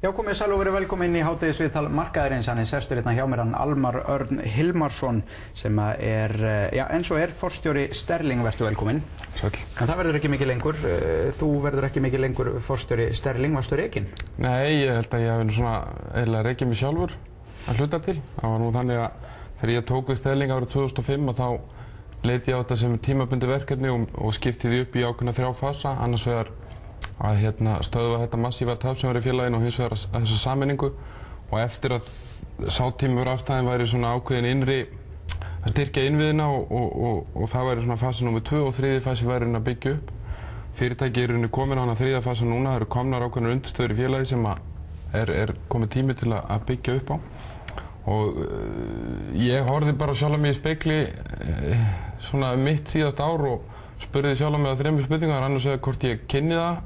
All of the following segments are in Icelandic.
Já, komið sæl og verið velkomin í hádegisviðtal markaðarins. Hann sestur hérna hjá mér hann Almar Örn Hilmarsson sem er, eins og forstjóri Sterling, vertu velkomin. Sæl. En það verður ekki mikið lengur. Þú verður ekki mikið lengur forstjóri Sterling, varstu rekinn? Nei, ég held að ég hafi svona eiginlega rekið mig sjálfur að hluta til. Það var nú þannig að þegar ég tók við Sterling árið 2005 að þá leit ég á þetta sem tímabundið verkefni og skipti því upp í ákveðna 3 fasa, annars vegar að stöðva þetta massífa tap sem var í félaginu og hins vegar þessu sameiningu, og eftir að sá tími var afstæðin væri svona ákveðin innri að styrkja innviðina og það væri svona fasi nr. 2 og 3. fasi væri að byggja upp. Fyrirtæki er komin á hana 3. fasa núna, það eru komnar ákveðnar undirstöður í félagi sem er komið tími til að byggja upp á. Og ég horfði bara sjálf mig í spegli svona mitt síðast ár og spurði sjálf mig að 3 spurningar, annars vegar hvort ég kynni það,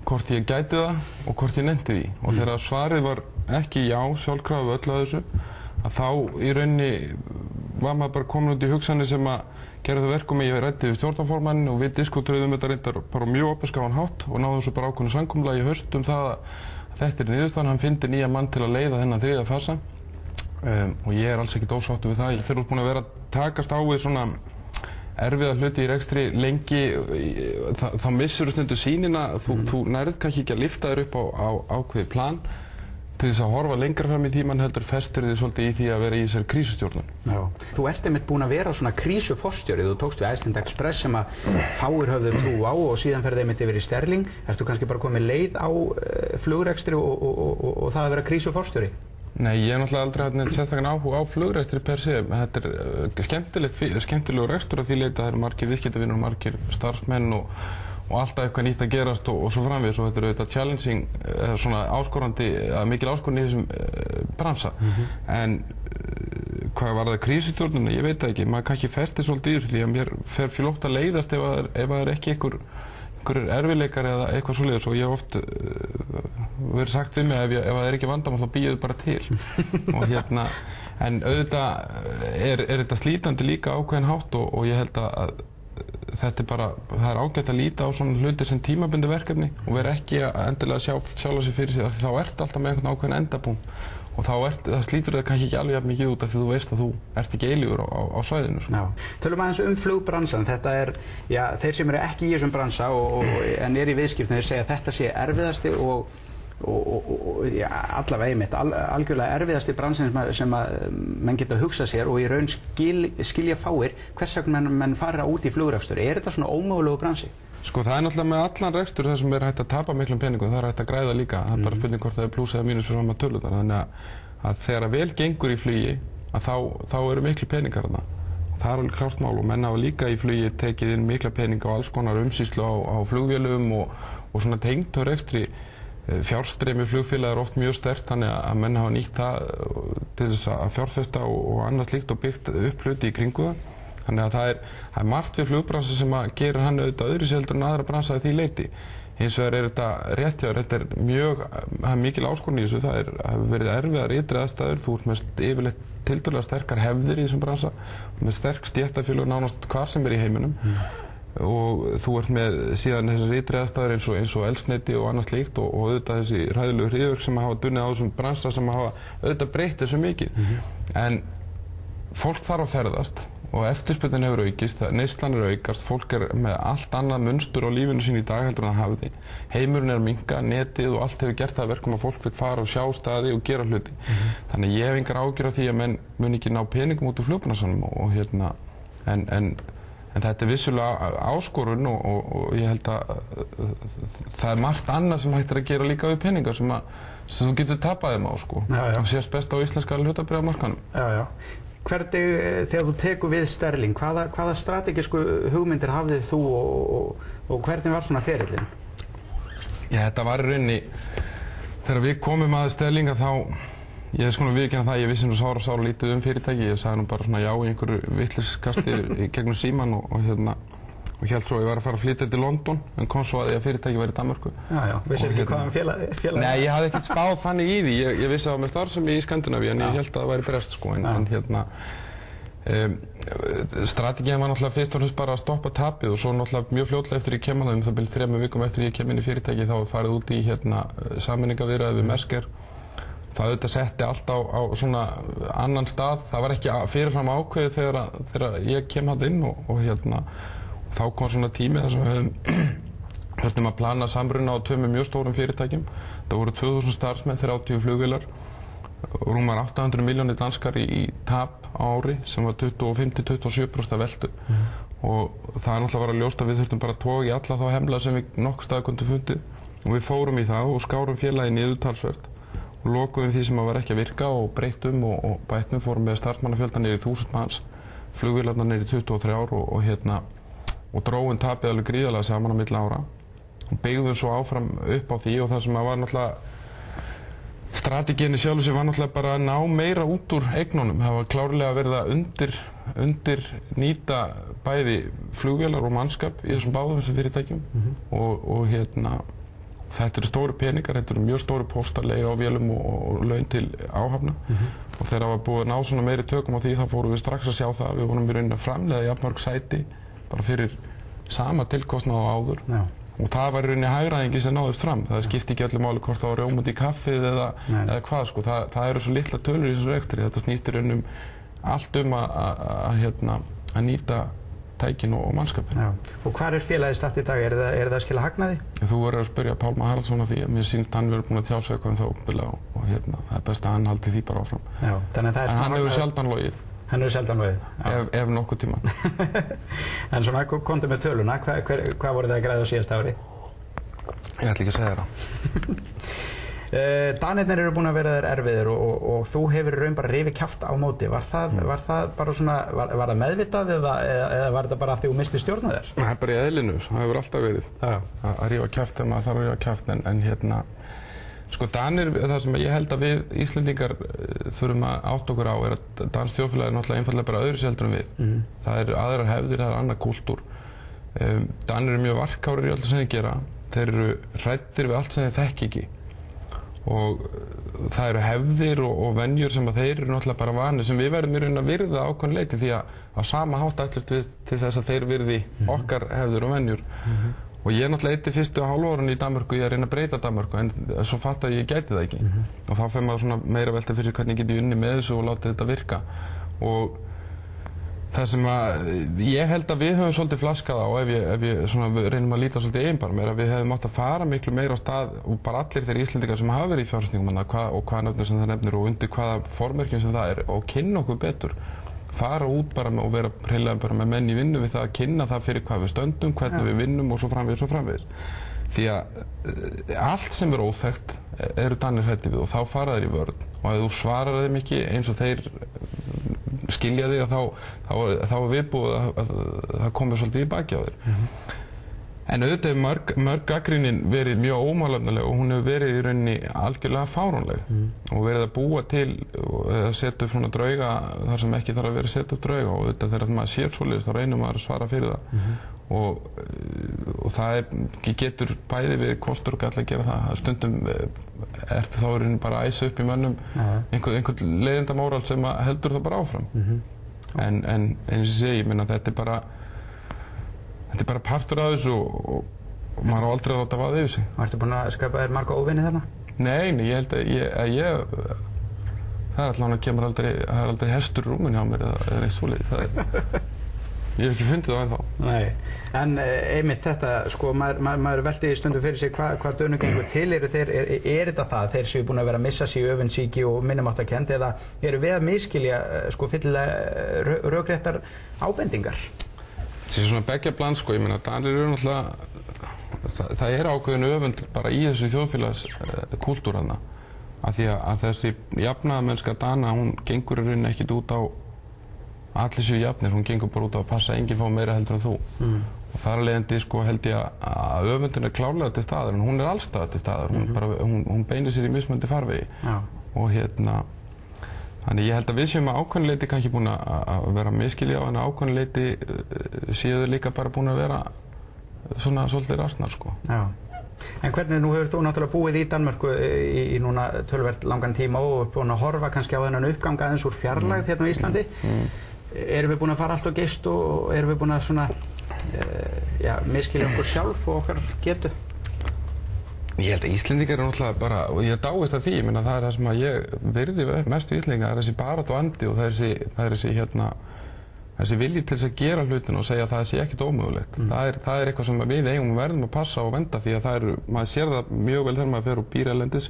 hvort ég gæti það og hvort ég nennti því. Og þegar svarið var ekki já, sjálfkrafa öllu að þessu, að þá í rauninni var maður bara komin út í hugsanir sem að gera það verkum að ég ræddi við stjórnarformanninn og við diskutuðum þetta reyndar bara mjög opinskáan hátt og náðum svo bara ákveðnu samkomulagi í haust það að þetta niðurstaðan, hann fyndi nýja mann til að leiða þennan 3. fasa. Og ég er alls ekkert ósáttur við það. Þeir eru búin að vera að takast á við svona erfiða hluti í rekstri lengi, þá missur þú stundu sýnina, þú nærð kannski ekki að lyfta þér upp á ákveðið plan til þess að horfa lengra fram í tíman, heldur festur þið svolítið í því að vera í þessari krísustjórnun. Já. Þú ert einmitt búin að vera svona krísuforstjóri, þú tókst við Iceland Express sem að fáir höfðu trú á og síðan ferði einmitt yfir í Sterling. Ertu kannski bara komið leið á flugrekstri og það að vera krísuforstjóri? Nei, ég hef náttúrulega aldrei haft neitt sérstakann áhuga á flugrekstri per se. Þetta er skemmtilegur rekstur að því leyti að það eru margir viðskiptavinir og margir starfsmenn og alltaf eitthvað nýtt að gerast og svo framvegis, og þetta er auðvitað challenging, svona áskorandi, mikil áskorun í þessum bransa. En hvað var það krísustjórnuna, ég veit það ekki, maður kannski festi svolítið í þessu því að mér fer fljótt að leiðast ef það er ekki einhverjir erfiðleikar eða eitthvað svoleiðis, og ég hef oft verið sagt við mig ef það er ekki vandamál þá býið bara til. Og en auðvitað er þetta slítandi líka ákveðin hátt og ég held að þetta er bara, það er ágætt að líta á svona hluti sem tímabundið verkefni og vera ekki að endilega sjálfa sig fyrir sig, þá ertu alltaf með einhvern ákveðin endapunkt og það slítur það kannski ekki alveg jafn mikið út af því þú veist að þú ert ekki eilífur á svæðinu. Já. Tölum aðeins flugbransan. Þetta er, þeir sem eru ekki í þessum bransa en eru í viðskiptum, þeir segja að þetta sé erfiðasti og allavega einmitt, algjörlega erfiðasti bransin sem menn geta að hugsa sér og í raun skilja fáir hvers vegna menn fara út í flugrekstur. Er þetta svona ómögulegu bransi? Sko það er náttúrulega með allan rekstur það sem er hægt að tapa miklum peningum, það er hægt að græða líka. Það er bara spurning hvort það er pluss eða mínus fyrir fram að töluðar. Þannig að þegar vel gengur í flugi að þá eru miklu peningar þarna. Það er alveg klárt mál og menn hafa líka í flugi tekið inn mikla peninga og alls konar umsýslu á flugvélum og svona tengdur rekstri. Fjárstreymi flugfélaga er oft mjög sterkt, þannig að menn hafa nýtt það til þess að fjárfesta og annað slíkt og byggt upp hluti í kringu það. Þannig að það er margt við flugbransa sem að gerir hann auðvitað öðruvísi heldur en aðra bransa að því leyti. Hins vegar er þetta réttjáður, þetta er mikil áskorun í þessu, það hefur verið erfiðar ytri aðstæður, þú ert með yfirleitt tiltölulega sterkar hefðir í þessum bransa, með sterk stéttarfélög nánast hvar sem er í heiminum. Og þú ert með síðan þessar ytri aðstæður eins og eldsneyti og annað slíkt og auðvitað þessi hræðilegu hryðjuverk sem hafa dunnið á þessum bransa sem hafa auðvitað breytt þessu mikið. En fólk þarf að ferðast og eftirspurnin hefur aukist, neyslan er aukast, fólk er með allt annað munstur á lífinu sín í dag heldur en það hafði. Heimurinn er að minnka, netið og allt hefur gert það verkum að fólk vil fara og sjá staði og gera hluti. Þannig ég hef engar áhyggjur af því að menn mun ekki ná peningum út úr flugbransanum og en þetta er vissulega áskorun og ég held að það er margt annað sem hægt er að gera líka við peningar sem þú getur tapað þeim á sko. Og sést best á íslenska hlutabréfamarkaðnum. Já. Hvernig, þegar þú tekur við Sterling, hvaða strategísku hugmyndir hafðið þú og hvernig var svona ferillinn? Já, þetta var í rauninni, þegar við komum að Sterling að þá, ég sko viðurkenna það, ég vissi nú sára lítið fyrirtæki, ég sagði nú bara svona já í einhverju vitleyskasti í gegnum síman og hélt svo að ég var að fara að flytja til London en kom svo að því að fyrirtæki væri í Danmörku. Já, vissir ekki hvaðan félagi? Nei, ég hafði ekkert spáð þannig í því, ég vissi að það var með starfsemi í Skandinavíu en ég hélt að það væri brest sko, Strategían var náttúrulega fyrst og fremst bara að stoppa tapið og svo náttúrulega mjög fljótlega eftir ég kem að það byrja 3 vikum eftir ég kem inn í fyrirtæki þá farið út í sameiningaviðræður við Mesker. Það auðvitað setti allt á svona annan stað. Það var ekki fyrirfram ákveðið þegar ég kem hann inn og þá kom svona tími þar sem við höfum að plana samruna á 2 mjög stórum fyrirtækjum. Það voru 2000 starfsmenn, 30 flugvélar, rúmar 800 milljónir danskar í tap á ári sem var 25–27% af veltu. Og það náttúrulega var að ljóst að við þurftum bara að toga í alla þá hemla sem við nokkuð staði kundum fundið. Og við fórum í það og skárum félagið niður talsvert. Og lokuðum því sem var ekki að virka og breyttum og bættum, fórum með starfsmannafjölda niður í 1000 manns, flugvélarnar niður í 23 ár og dróum tapið alveg gríðarlega saman á milli ára. Og byggðum svo áfram upp á því og það sem var náttúrulega strategíinni sjálf sem var náttúrulega bara að ná meira út úr eignunum. Það var klárlega verið að undir nýta bæði flugvélar og mannskap í þessum báðum þessum fyrirtækjum og þetta eru stóri peningar, þetta eru mjög stóri póstarlega á vélum og laun til áhafna og þegar það var búið að ná svona meiri tökum á því þá fórum við strax að sjá það að við vorum í rauninni að framleiða jafnmörg sæti bara fyrir sama tilkostnað á áður. Og það var í rauninni hagræðingi sem náðist fram. Það skipti ekki öllu máli hvort það var rjómandi í kaffið eða hvað sko. Það eru svo litla tölur í þessu rekstri. Þetta snýst í rauninni allt að nýta tækin og mannskapin. Og hvar félagið statt í dag? Er það að skila hagnaði? Þú verður að spyrja Pálma Haraldsson að því að mér sýnist hann verið búinn að tjá sig eitthvað það óbyrlega og það er best að hann haldi því bara áfram. En hann hefur sjaldan logið. Hann hefur sjaldan logið? Ef nokkuð tímann. En svona, komdu með töluna. Hvað voru það að græða á síðasta ári? Ég ætla ekki að segja það. Danirnir eru búin að vera þér erfiðir og þú hefur í raun bara rifið kjaft á móti. Var það bara svona, var það meðvitað eða var þetta bara af því þú misti stjórn á þér? Það er bara í eðlinu, það hefur alltaf verið að rífa kjaft ef maður þarf að rífa kjaft en sko Danir, það sem ég held að við Íslendingar þurfum að átta okkur á er að dansk þjóðfélag er náttúrulega einfallega bara öðru heldur en við. Það eru aðrar hefðir, það er annar kúltúr. Danir eru mjög varkárir í allt sem þeir gera. Þeir eru hræddir við allt sem þeir þekki ekki. Og það eru hefðir og venjur sem að þeir eru náttúrulega bara vanir sem við verðum í raun að virða ákveðnu leyti því að á sama hátt ætlumst við til þess að þeir virði okkar hefðir og venjur. Og ég náttúrulega eitti fyrstu hálfárun í Danmörku í að reyna að breyta Danmörku en svo fattaði ég gæti það ekki. Og þá fer maður svona meira velta fyrir hvernig get ég unnið með þessu og látið þetta virka. Og það sem að ég held að við höfum svolítið flaskað á ef ég svona reynum að líta svolítið einbarm er að við hefðum átt að fara miklu meira á stað og bara allir þeir Íslendingar sem hafa verið í fjárfestingum og hvaða nöfnir sem það nefnir og undir hvaða formerkjum sem það er og kynna okkur betur. Fara út bara og vera hreinlega bara með menn í vinnu við það að kynna það fyrir hvað við stöndum, hvernig við vinnum og svo framvegis. Því að allt sem er óþekkt eru Danir hræddir við og þá fara þeir í vörn og ef þú svarar þeim ekki eins og þeir skilja þig þá er viðbúið að það komið svolítið í baki á þér. En auðvitað hefur mörg gagnrýnin verið mjög ómálefnaleg og hún hefur verið í rauninni algjörlega fáránleg og verið að búa til að setja upp svona drauga þar sem ekki þarf að vera að setja upp drauga og auðvitað þegar maður sér svoleiðis þá reynir maður að svara fyrir það og það getur bæði verið kostur og gall að gera það. Stundum ertu þá í rauninni bara að æsa upp í mönnum einhvern leiðindamóral sem heldur það bara áfram. En eins og ég segi, ég meina þetta er bara partur af þessu og maður á aldrei að láta vaða yfir sig. Ertu búinn að skapa þér marga óvini þarna? Nei, ég held að það er allavega það er aldrei hestur í rúminu hjá mér eða neitt svoleiðis. Ég hef ekki fundið það ennþá. Nei, en einmitt þetta, sko, maður velti stundum fyrir sig hvað Dönum gengur til. Er þetta það, þeir séu búin að vera að missa sig í öfundsýki og minnumáttarkennd eða eru við að misskilja sko fyllilega rökréttar ábendingar? Það er svona beggja bland sko, ég meina Danir eru náttúrulega, það er ákveðin öfund bara í þessu þjóðfélagskultúr þarna af því að þessi jafnaðarmennska Dana, hún gengur í rauninni ekkert út á allir séu jafnir, hún gengur bara út á að passa enginn fá meira heldur en þú og þar af leiðandi sko held ég að öfundin er klárlega til staðar en hún er allstaðar til staðar, hún beinir sér í mismunandi farvegi og þannig ég held að við séum að ákveðnu leyti kannski búin að vera miskilja á en að ákveðnu leyti séu þau líka bara búin að vera svona svolítið rasnar sko. Já. En hvernig, nú hefur þú náttúrulega búið í Danmörku í núna töluvert langan tíma og búin að horfa kannski á þennan uppgang aðeins úr fjarlægð hérna á Íslandi. erum við búin að fara allt og geist og erum við búin að svona miskilja okkur sjálf og okkar getu? Ég held að Íslendingar eru náttúrulega bara, og ég dáist að því, ég meina það það sem að ég virði mest við Íslendingar, það þessi baráttu andi og það þessi vilji til þess að gera hlutina og segja að það sé ekkert ómögulegt. Það er eitthvað sem við eigum verðum að passa og venda því að maður sér það mjög vel þegar maður fer og býr erlendis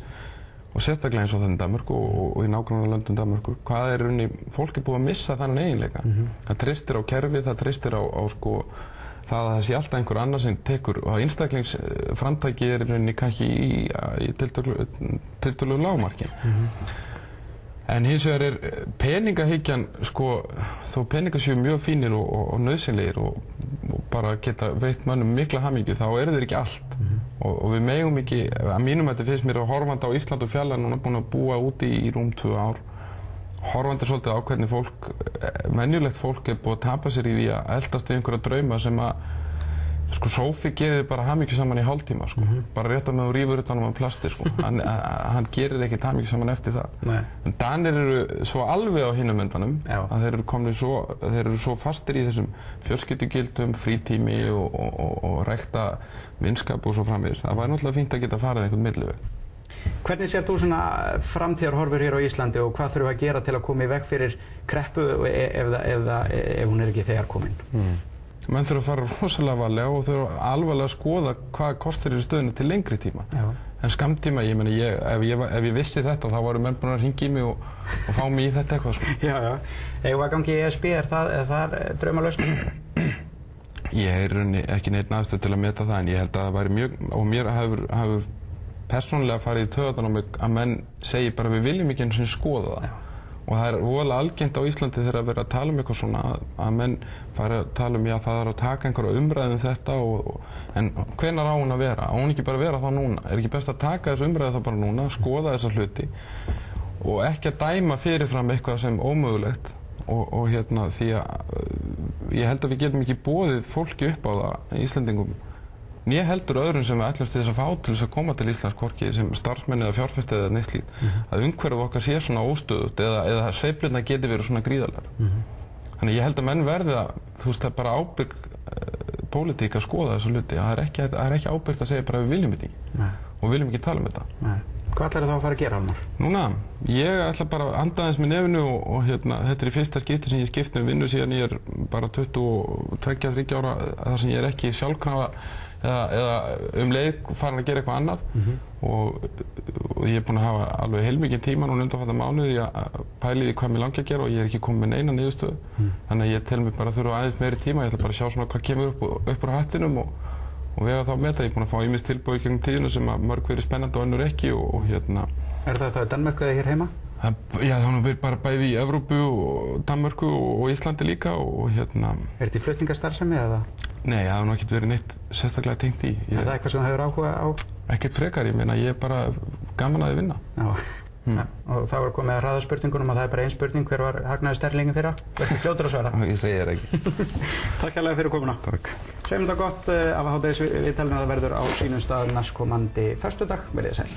og sérstaklega eins og þannig Danmörku og í nágrannalöndum Danmörku. Hvað er rauninni, fólk er búið að missa þannig eiginleika. Það treystir á kerfið, það treystir á sko það að það sé alltaf einhver annar sem tekur og einstaklingsframtæki er rauninni kannski í tiltöluðu lágmarki. En hins vegar peningahyggjan, sko, þó peningar séu mjög fínir og nauðsynlegir og bara geta veitt mönnum mikla hamingju, þá eru þeir ekki allt. Og við megum ekki, að mínum þetta finnst mér horfandi á Ísland og fjallar núna búin að búa úti í rúm 2 ár. Horfandi svolítið á hvernig fólk, venjulegt fólk er búið að tapa sér í því að eldast við einhverja drauma sem að sko Sophie gerir þið bara hamingju saman í hálftíma sko. Bara rétt að með þú rífur utan um plasti sko. Hann gerir ekkert hamingju saman eftir það. Nei. En Danir eru svo alveg á hinum endanum að þeir eru svo fastir í þessum fjölskyldugildum, frítími og rækta vinskap og svo framvegis. Það væri náttúrulega fínt að geta farið einhvern milliveg. Hvernig sér þú svona framtíðarhorfur hér á Íslandi og hvað þurfum við að gera til að koma í veg fyrir kreppu ef hún er ekki þegar komin? Menn þurfa að fara rosalega varlega og þurfa alvarlega að skoða hvað kostir í stöðunni til lengri tíma. En skammtíma, ég meni, ef ég vissi þetta þá varu menn búin að hringja í mig og fá mig í þetta eitthvað sko. Já. Ef að gangi í ESB, er það draumalausn? Ég rauninni ekki neitt aðstöð til að meta það en ég held að það væri mjög, og mér hefur persónulega farið í taugarnar á mig að menn segi bara við viljum ekki einu sinni skoða það. Og það er voðalega algengt á Íslandi þegar að vera að tala um eitthvað svona að menn fara að tala um það að taka einhverja umræðu þetta en hvenær á hún að vera? Á hún ekki bara að vera þá núna? Er ekki best að taka þessu umræðu þá bara núna, skoða þessa hluti og ekki að dæma fyrirfram eitthvað sem ómögulegt og því að ég held að við getum ekki boðið fólki upp á það Íslendingum né heldur öðrum sem við ætlumst til þess að fá til þess að koma til Íslands hvorki sem starfsmenn eða fjárfesti eða neitt slíkt að umhverfið okkar sé svona óstöðugt eða sveiflurnar geti verið svona gríðarlegar. Þannig ég held að menn verði að, þú veist, það er bara ábyrg pólitík að skoða þessu hluti. Það er ekki ábyrgt að segja bara við viljum þetta ekki og við viljum ekki tala um þetta. Nei. Hvað ætlar þá að fara að gera, Almar? Núna, ég ætla bara að anda aðeins með nefnu og þetta er í fyrsta skipti sem ég skipti vinnu síðan ég er bara 22-23 ára þar sem ég er ekki sjálfkrafa eða leið farin að gera eitthvað annað og ég er búinn að hafa alveg heilmikinn tíma núna undanfarna mánuði að pæla í hvað mér langi að gera og ég er ekki komið með neina niðurstöðu þannig að ég tel mig bara að þurfa aðeins meiri tíma ég ætla bara að sjá svona hvað kemur upp úr hattinum og vega þá með það. Ég er búinn að fá ýmis tilboð í gegnum tíðina sem að mörg verið spennandi og önnur ekki og Er það í Danmörku eða hér heima? Já, þannig að við bara bæði í Evrópu og Danmörku og Íslandi líka og Er þetta í flutningastarfsemi eða? Nei, það hefur nú ekkert verið neitt sérstaklega tengt í. Er það eitthvað sem þú hefur áhuga á? Ekkert frekar, ég meina ég er bara gaman að þið vinna. Já, og þá var komið að hraða spurningunum að það er bara ein spurning, hver var hagnaður Sterlingin fyrra? Verður fljótur að svara? Ég segi þér ekki. Takk hérlega fyrir komuna. Takk. Segjum þetta gott af hádegisviðtalinu að það verður á sínum stað næstkomandi föstudag. Verið sæl.